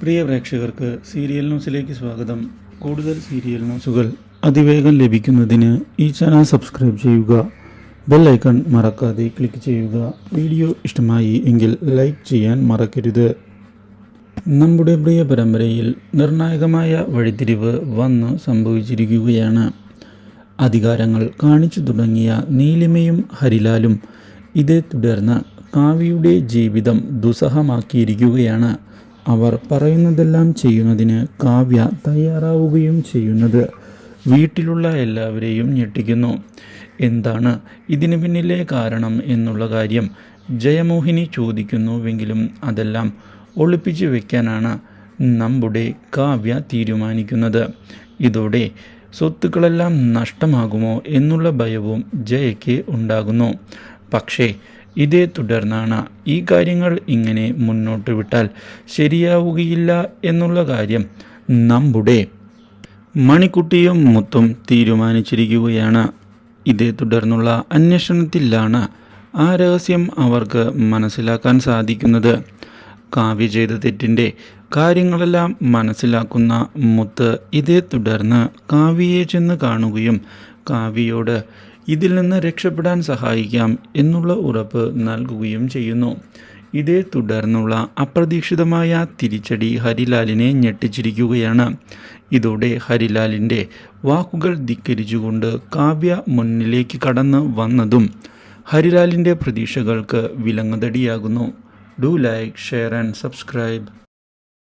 പ്രിയ പ്രേക്ഷകർക്ക് സീരിയൽ ന്യൂസിലേക്ക് സ്വാഗതം. കൂടുതൽ സീരിയൽ ന്യൂസുകൾ അതിവേഗം ലഭിക്കുന്നതിന് ഈ ചാനൽ സബ്സ്ക്രൈബ് ചെയ്യുക. ബെൽ ഐക്കൺ മറക്കാതെ ക്ലിക്ക് ചെയ്യുക. വീഡിയോ ഇഷ്ടമായി എങ്കിൽ ലൈക്ക് ചെയ്യാൻ മറക്കരുത്. നമ്മുടെ പ്രിയ പരമ്പരയിൽ നിർണായകമായ വഴിത്തിരിവ് വന്ന് സംഭവിച്ചിരിക്കുകയാണ്. അധികാരങ്ങൾ കാണിച്ചു തുടങ്ങിയ നീലിമയും ഹരിലാലും ഇതേ തുടർന്ന് കാവ്യയുടെ ജീവിതം ദുസ്സഹമാക്കിയിരിക്കുകയാണ്. അവർ പറയുന്നതെല്ലാം ചെയ്യുന്നതിന് കാവ്യ തയ്യാറാവുകയും ചെയ്യുന്നത് വീട്ടിലുള്ള എല്ലാവരെയും ഞെട്ടിക്കുന്നു. എന്താണ് ഇതിന് പിന്നിലെ കാരണം എന്നുള്ള കാര്യം ജയമോഹിനി ചോദിക്കുന്നുവെങ്കിലും അതെല്ലാം ഒളിപ്പിച്ചു വെക്കാനാണ് നമ്മുടെ കാവ്യ തീരുമാനിക്കുന്നത്. ഇതോടെ സ്വത്തുക്കളെല്ലാം നഷ്ടമാകുമോ എന്നുള്ള ഭയവും ജയയ്ക്ക് ഉണ്ടാകുന്നു. പക്ഷേ ഇതേ തുടർന്നാണ് ഈ കാര്യങ്ങൾ ഇങ്ങനെ മുന്നോട്ട് വിട്ടാൽ ശരിയാവുകയില്ല എന്നുള്ള കാര്യം നമ്മുടെ മണിക്കുട്ടിയും മുത്തും തീരുമാനിച്ചിരിക്കുകയാണ്. ഇതേ തുടർന്നുള്ള അന്വേഷണത്തിലാണ് ആ രഹസ്യം അവർക്ക് മനസ്സിലാക്കാൻ സാധിക്കുന്നത്. കാവ്യ ചെയ്ത തെറ്റിൻ്റെ കാര്യങ്ങളെല്ലാം മനസ്സിലാക്കുന്ന മുത്ത് ഇതേ തുടർന്ന് കാവ്യയെ ചെന്ന് കാണുകയും കാവ്യയോട് ഇതിൽ നിന്ന് രക്ഷപ്പെടാൻ സഹായിക്കാം എന്നുള്ള ഉറപ്പ് നൽകുകയും ചെയ്യുന്നു. ഇതേ തുടർന്നുള്ള അപ്രതീക്ഷിതമായ തിരിച്ചടി ഹരിലാലിനെ ഞെട്ടിച്ചിരിക്കുകയാണ്. ഇതോടെ ഹരിലാലിൻ്റെ വാക്കുകൾ ധിക്കരിച്ചുകൊണ്ട് കാവ്യ മുന്നിലേക്ക് കടന്നു വന്നതും ഹരിലാലിൻ്റെ പ്രതീക്ഷകൾക്ക് വിലങ്ങുതടിയാകുന്നു. Do like, share and subscribe.